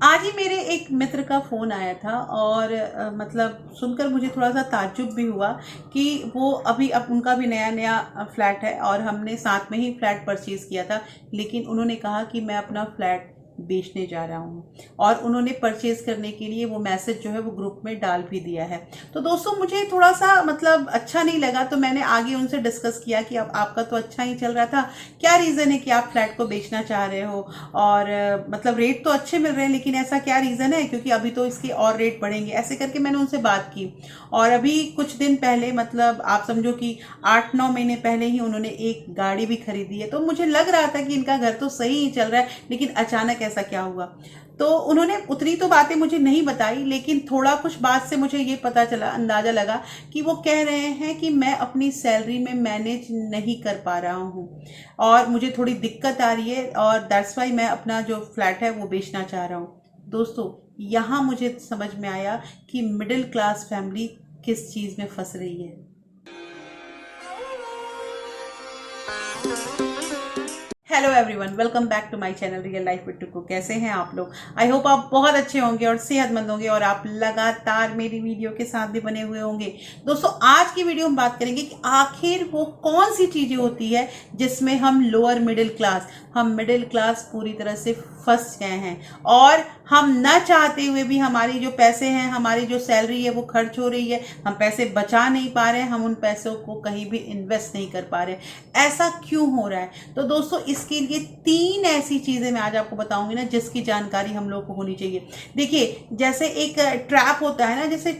आज ही मेरे एक मित्र का फ़ोन आया था और मतलब सुनकर मुझे थोड़ा सा ताज्जुब भी हुआ कि वो अभी अब उनका भी नया नया फ्लैट है और हमने साथ में ही फ्लैट परचेज़ किया था। लेकिन उन्होंने कहा कि मैं अपना फ्लैट बेचने जा रहा हूँ और उन्होंने परचेज़ करने के लिए वो मैसेज जो है वो ग्रुप में डाल भी दिया है। तो दोस्तों मुझे थोड़ा सा मतलब अच्छा नहीं लगा, तो मैंने आगे उनसे डिस्कस किया कि अब आपका तो अच्छा ही चल रहा था, क्या रीज़न है कि आप फ्लैट को बेचना चाह रहे हो? और मतलब रेट तो अच्छे मिल रहे हैं, लेकिन ऐसा क्या रीज़न है, क्योंकि अभी तो इसके और रेट बढ़ेंगे। ऐसे करके मैंने उनसे बात की और अभी कुछ दिन पहले, मतलब आप समझो कि 8-9 महीने पहले ही उन्होंने एक गाड़ी भी खरीदी है। तो मुझे लग रहा था कि इनका घर तो सही ही चल रहा है, लेकिन अचानक ऐसा क्या हुआ? तो उन्होंने उतनी तो बातें मुझे नहीं बताई, लेकिन थोड़ा कुछ बात से मुझे ये पता चला, अंदाज़ा लगा कि वो कह रहे हैं कि मैं अपनी सैलरी में मैनेज नहीं कर पा रहा हूँ और मुझे थोड़ी दिक्कत आ रही है और दैट्स वाई मैं अपना जो फ्लैट है वो बेचना चाह रहा हूँ। दोस्तों, यहाँ मुझे समझ में आया कि मिडिल क्लास फैमिली किस चीज़ में फंस रही है। Hello everyone, welcome back to my channel real life with Tuku. कैसे हैं आप लोग? आई होप आप बहुत अच्छे होंगे और सेहतमंद होंगे और आप लगातार मेरी वीडियो के साथ भी बने हुए होंगे। दोस्तों, आज की वीडियो हम बात करेंगे कि आखिर वो कौन सी चीज़ें होती है जिसमें हम लोअर मिडिल क्लास, हम मिडिल क्लास पूरी तरह से फंस गए हैं और हम न चाहते हुए भी हमारी जो पैसे हैं, हमारी जो सैलरी है वो खर्च हो रही है, हम पैसे बचा नहीं पा रहे हैं, हम उन पैसों को कहीं भी इन्वेस्ट नहीं कर पा रहे। ऐसा क्यों हो रहा है? तो दोस्तों, इसके लिए 3 ऐसी चीज़ें मैं आज आपको बताऊंगी ना, जिसकी जानकारी हम लोग को होनी चाहिए। देखिए, जैसे एक ट्रैप होता है ना, जैसे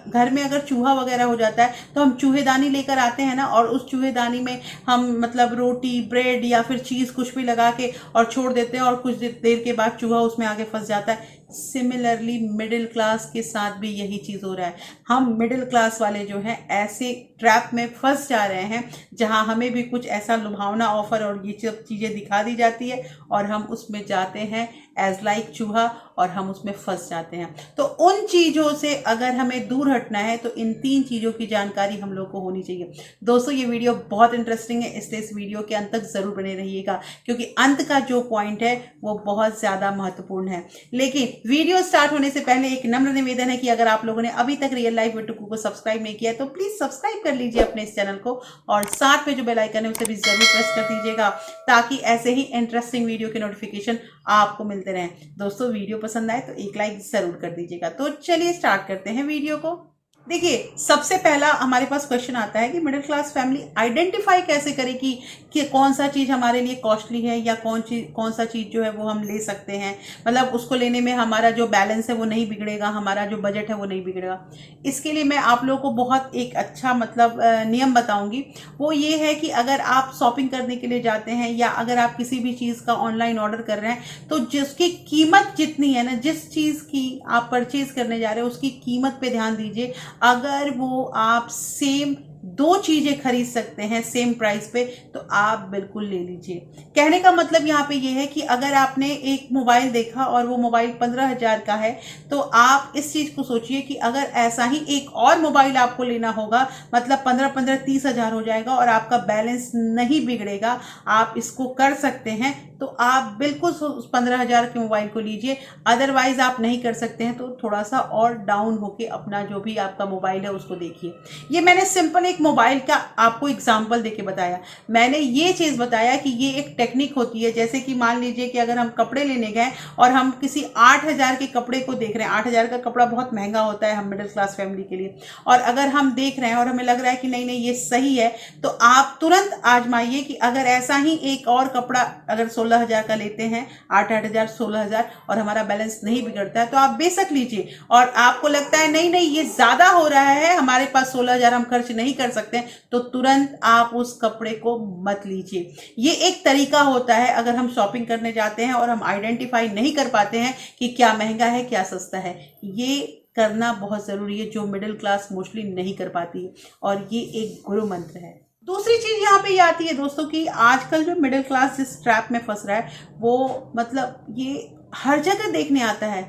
घर में अगर चूहा वगैरह हो जाता है तो हम चूहेदानी लेकर आते हैं ना, और उस चूहेदानी में हम मतलब रोटी, ब्रेड या फिर चीज़ कुछ भी लगा के और छोड़ देते हैं और कुछ देर के बाद चूहा उसमें आगे फंस जाता है। सिमिलरली मिडिल क्लास के साथ भी यही चीज़ हो रहा है। हम मिडिल क्लास वाले जो हैं ऐसे ट्रैप में फंस जा रहे हैं जहां हमें भी कुछ ऐसा लुभावना ऑफर और ये सब चीज़ें दिखा दी जाती है और हम उसमें जाते हैं एज लाइक चूहा और हम उसमें फंस जाते हैं। तो उन चीज़ों से अगर हमें दूर हटना है तो इन 3 चीज़ों की जानकारी हम लोग को होनी चाहिए। दोस्तों, ये वीडियो बहुत इंटरेस्टिंग है, इसलिए इस वीडियो के अंत तक ज़रूर बने रहिएगा, क्योंकि अंत का जो पॉइंट है वो बहुत ज़्यादा महत्वपूर्ण है। लेकिन वीडियो स्टार्ट होने से पहले एक नम्र निवेदन है कि अगर आप लोगों ने अभी तक रियल लाइफ विद टुकू को सब्सक्राइब नहीं किया है तो प्लीज़ सब्सक्राइब कर लीजिए अपने इस चैनल को, और साथ में जो बेल आइकन है उसे भी जरूर प्रेस कर दीजिएगा, ताकि ऐसे ही इंटरेस्टिंग वीडियो के नोटिफिकेशन आपको मिलते रहें। दोस्तों, वीडियो पसंद आए तो एक लाइक जरूर कर दीजिएगा। तो चलिए स्टार्ट करते हैं वीडियो को। देखिए, सबसे पहला हमारे पास क्वेश्चन आता है कि मिडिल क्लास फैमिली आइडेंटिफाई कैसे करे कि कौन सा चीज़ हमारे लिए कॉस्टली है या कौन सा चीज़ जो है वो हम ले सकते हैं, मतलब उसको लेने में हमारा जो बैलेंस है वो नहीं बिगड़ेगा, हमारा जो बजट है वो नहीं बिगड़ेगा। इसके लिए मैं आप लोगों को बहुत एक अच्छा मतलब नियम बताऊंगी। वो ये है कि अगर आप शॉपिंग करने के लिए जाते हैं या अगर आप किसी भी चीज़ का ऑनलाइन ऑर्डर कर रहे हैं, तो जिसकी कीमत जितनी है ना, जिस चीज़ की आप परचेज करने जा रहे हैं उसकी कीमत पे ध्यान दीजिए। अगर वो आप सेम 2 चीजें खरीद सकते हैं सेम प्राइस पे तो आप बिल्कुल ले लीजिए। कहने का मतलब यहाँ पे ये है कि अगर आपने एक मोबाइल देखा और वो मोबाइल 15,000 का है, तो आप इस चीज को सोचिए कि अगर ऐसा ही एक और मोबाइल आपको लेना होगा, मतलब 15-15 30,000 हो जाएगा और आपका बैलेंस नहीं बिगड़ेगा, आप इसको कर सकते हैं, तो आप बिल्कुल उस 15,000 के मोबाइल को लीजिए। अदरवाइज आप नहीं कर सकते हैं तो थोड़ा सा और डाउन होके अपना जो भी आपका मोबाइल है उसको देखिए। ये मैंने सिंपल एक मोबाइल का आपको एग्जांपल देके बताया। मैंने ये चीज़ बताया कि ये एक टेक्निक होती है। जैसे कि मान लीजिए कि अगर हम कपड़े लेने गए और हम किसी 8,000 के कपड़े को देख रहे हैं, 8,000 का कपड़ा बहुत महंगा होता है हम मिडिल क्लास फैमिली के लिए, और अगर हम देख रहे हैं और हमें लग रहा है कि नहीं नहीं ये सही है, तो आप तुरंत आजमाइए कि अगर ऐसा ही एक और कपड़ा अगर 16,000 का लेते हैं, 8-8,000 16,000, और हमारा बैलेंस नहीं बिगड़ता है तो आप बेशक लीजिए। और आपको लगता है नहीं नहीं ये ज्यादा हो रहा है, हमारे पास 16,000 हम खर्च नहीं कर सकते हैं, तो तुरंत आप उस कपड़े को मत लीजिए। ये एक तरीका होता है अगर हम शॉपिंग करने जाते हैं और हम आइडेंटिफाई नहीं कर पाते हैं कि क्या महंगा है क्या सस्ता है। ये करना बहुत जरूरी है, जो मिडिल क्लास मोस्टली नहीं कर पाती है, और ये एक गुरु मंत्र है। दूसरी चीज यहाँ पे ये आती है दोस्तों कि आजकल जो मिडिल क्लास जिस ट्रैप में फंस रहा है, वो मतलब ये हर जगह देखने आता है।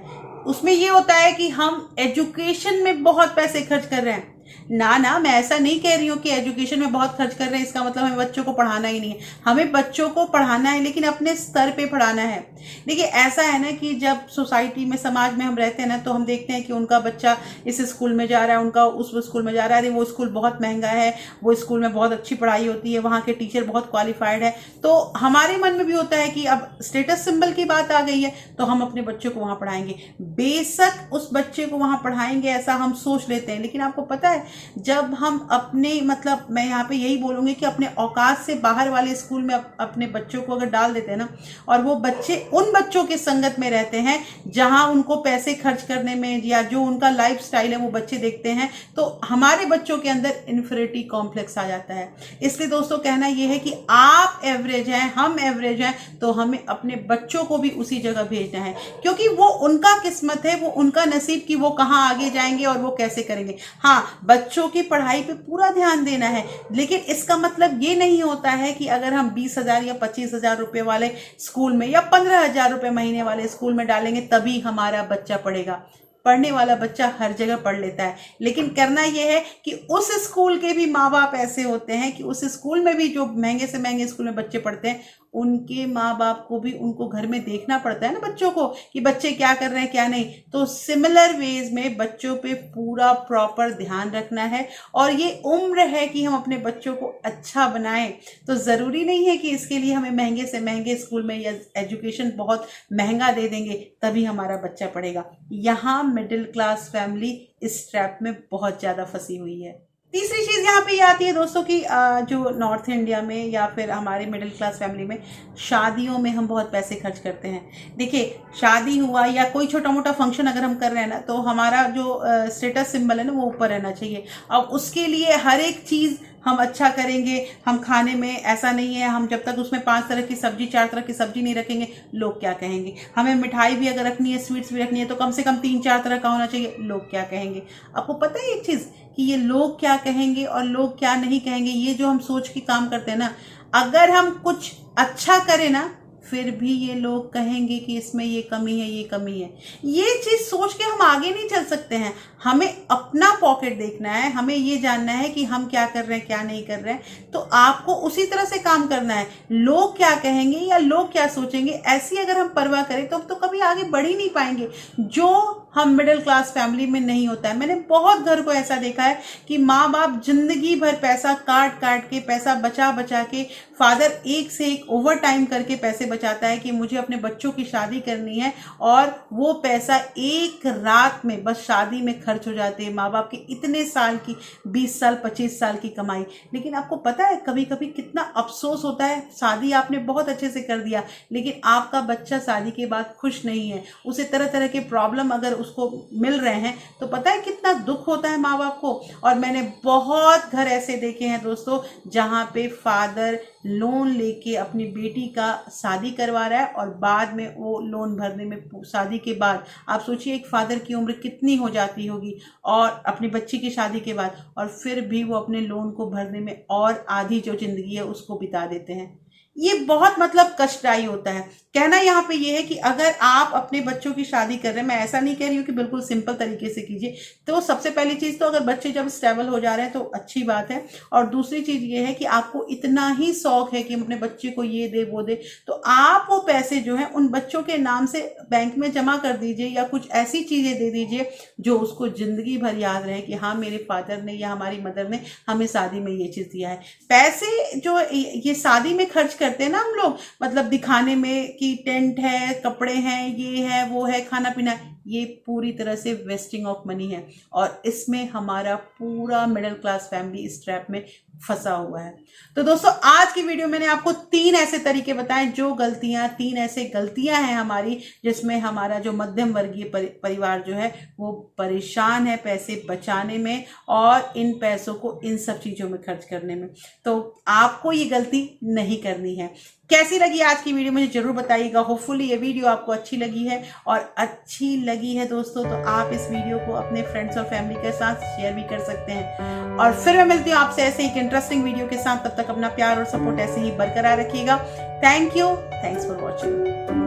उसमें ये होता है कि हम एजुकेशन में बहुत पैसे खर्च कर रहे हैं, ना, मैं ऐसा नहीं कह रही हूँ कि एजुकेशन में बहुत खर्च कर रहे हैं इसका मतलब हमें बच्चों को पढ़ाना ही नहीं है। हमें बच्चों को पढ़ाना है, लेकिन अपने स्तर पे पढ़ाना है। देखिए ऐसा है ना कि जब सोसाइटी में, समाज में हम रहते हैं ना, तो हम देखते हैं कि उनका बच्चा इस स्कूल में जा रहा है, उनका उस स्कूल में जा रहा है, अरे वो स्कूल बहुत महंगा है, वो स्कूल में बहुत अच्छी पढ़ाई होती है, वहाँ के टीचर बहुत क्वालिफाइड है। तो हमारे मन में भी होता है कि अब स्टेटस सिंबल की बात आ गई है तो हम अपने बच्चों को वहाँ पढ़ाएंगे। बेशक उस बच्चे को वहाँ पढ़ाएंगे ऐसा हम सोच लेते हैं, लेकिन आपको पता है जब हम अपने, मतलब मैं यहाँ पे यही बोलूँगी कि अपने औकात से बाहर वाले स्कूल में अपने बच्चों को अगर डाल देते हैं ना, और वो बच्चे उन बच्चों के संगत में रहते हैं जहाँ उनको पैसे खर्च करने में या जो उनका लाइफ स्टाइल है वो बच्चे देखते हैं, तो हमारे बच्चों के अंदर इन्फीरियरिटी कॉम्प्लेक्स आ जाता है। इसलिए दोस्तों कहना ये है कि आप एवरेज हैं, हम एवरेज हैं, तो हमें अपने बच्चों को भी उसी जगह भेजना है, क्योंकि वो उनका किस्मत है, वो उनका नसीब कि वो कहाँ आगे जाएंगे और वो कैसे करेंगे। हाँ, बच्चों की पढ़ाई पे पूरा ध्यान देना है, लेकिन इसका मतलब ये नहीं होता है कि अगर हम 20,000 या 25,000 रुपए वाले स्कूल में या 15,000 रुपए महीने वाले स्कूल में डालेंगे तभी हमारा बच्चा पढ़ेगा। पढ़ने वाला बच्चा हर जगह पढ़ लेता है, लेकिन करना यह है कि उस स्कूल के भी माँ बाप ऐसे होते हैं कि उस स्कूल में भी, जो महंगे से महंगे स्कूल में बच्चे पढ़ते हैं, उनके माँ बाप को भी उनको घर में देखना पड़ता है ना बच्चों को, कि बच्चे क्या कर रहे हैं क्या नहीं। तो सिमिलर वेज में बच्चों पे पूरा प्रॉपर ध्यान रखना है, और ये उम्र है कि हम अपने बच्चों को अच्छा बनाएं। तो ज़रूरी नहीं है कि इसके लिए हमें महंगे से महंगे स्कूल में या एजुकेशन बहुत महंगा दे देंगे तभी हमारा बच्चा पढ़ेगा। यहाँ मिडिल क्लास फैमिली इस ट्रैप में बहुत ज़्यादा फंसी हुई है। तीसरी चीज़ यहाँ पे ये आती है दोस्तों की, जो नॉर्थ इंडिया में या फिर हमारे मिडिल क्लास फैमिली में शादियों में हम बहुत पैसे खर्च करते हैं। देखिए शादी हुआ या कोई छोटा मोटा फंक्शन अगर हम कर रहे हैं ना, तो हमारा जो स्टेटस सिंबल है ना वो ऊपर रहना चाहिए। अब उसके लिए हर एक चीज़ हम अच्छा करेंगे। हम खाने में ऐसा नहीं है, हम जब तक उसमें 5 तरह की सब्जी 4 तरह की सब्जी नहीं रखेंगे लोग क्या कहेंगे। हमें मिठाई भी अगर रखनी है, स्वीट्स भी रखनी है, तो कम से कम 3-4 तरह का होना चाहिए, लोग क्या कहेंगे। आपको पता है एक चीज़ कि ये लोग क्या कहेंगे और लोग क्या नहीं कहेंगे, ये जो हम सोच के काम करते हैं ना, अगर हम कुछ अच्छा करें ना फिर भी ये लोग कहेंगे कि इसमें ये कमी है, ये कमी है। ये चीज़ सोच के हम आगे नहीं चल सकते हैं। हमें अपना पॉकेट देखना है, हमें ये जानना है कि हम क्या कर रहे हैं क्या नहीं कर रहे हैं, तो आपको उसी तरह से काम करना है। लोग क्या कहेंगे या लोग क्या सोचेंगे, ऐसी अगर हम परवाह करें तो कभी आगे बढ़ ही नहीं पाएंगे, जो हम मिडिल क्लास फैमिली में नहीं होता है। मैंने बहुत घर को ऐसा देखा है कि माँ बाप जिंदगी भर पैसा काट काट के, पैसा बचा बचा के, फादर एक से एक ओवर टाइम करके पैसे बचाता है कि मुझे अपने बच्चों की शादी करनी है, और वो पैसा एक रात में बस शादी में खर्च हो जाते हैं। माँ बाप की इतने साल की, 20 साल 25 साल की कमाई। लेकिन आपको पता है कभी कभी कितना अफसोस होता है, शादी आपने बहुत अच्छे से कर दिया लेकिन आपका बच्चा शादी के बाद खुश नहीं है, उसे तरह तरह के प्रॉब्लम अगर उसको मिल रहे हैं, तो पता है कितना दुख होता है माँ बाप को। और मैंने बहुत घर ऐसे देखे हैं दोस्तों जहाँ पे फादर लोन लेके अपनी बेटी का शादी करवा रहा है, और बाद में वो लोन भरने में, शादी के बाद आप सोचिए एक फादर की उम्र कितनी हो जाती होगी, और अपनी बच्ची की शादी के बाद, और फिर भी वो अपने लोन को भरने में और आधी जो जिंदगी है उसको बिता देते हैं। ये बहुत मतलब कष्टदायी होता है। कहना यहाँ पे ये है कि अगर आप अपने बच्चों की शादी कर रहे हैं, मैं ऐसा नहीं कह रही हूँ कि बिल्कुल सिंपल तरीके से कीजिए, तो सबसे पहली चीज़ तो अगर बच्चे जब स्टेबल हो जा रहे हैं तो अच्छी बात है। और दूसरी चीज़ ये है कि आपको इतना ही शौक है कि हम अपने बच्चे को ये दे वो दे, तो आप वो पैसे जो है उन बच्चों के नाम से बैंक में जमा कर दीजिए, या कुछ ऐसी चीज़ें दे दीजिए जो उसको ज़िंदगी भर याद रहे कि हाँ मेरे फादर ने या हमारी मदर ने हमें शादी में ये चीज़ दिया है। पैसे जो ये शादी में खर्च करते हैं ना हम लोग, मतलब दिखाने में कि टेंट है, कपड़े हैं, ये है वो है, खाना पीना है, ये पूरी तरह से वेस्टिंग ऑफ मनी है। और इसमें हमारा पूरा मिडिल क्लास फैमिली इस ट्रैप में फंसा हुआ है। तो दोस्तों आज की वीडियो मैंने आपको 3 ऐसे तरीके बताए, जो गलतियां, 3 ऐसे गलतियां हैं हमारी, जिसमें हमारा जो मध्यम वर्गीय परिवार जो है वो परेशान है पैसे बचाने में और इन पैसों को इन सब चीज़ों में खर्च करने में। तो आपको ये गलती नहीं करनी है। कैसी लगी आज की वीडियो मुझे जरूर बताइएगा। होपफुली ये वीडियो आपको अच्छी लगी है, और अच्छी लगी है दोस्तों तो आप इस वीडियो को अपने फ्रेंड्स और फैमिली के साथ शेयर भी कर सकते हैं। और फिर मैं मिलती हूँ आपसे ऐसे एक इंटरेस्टिंग वीडियो के साथ। तब तक अपना प्यार और सपोर्ट ऐसे ही बरकरार रखिएगा। Thank you, thanks for watching.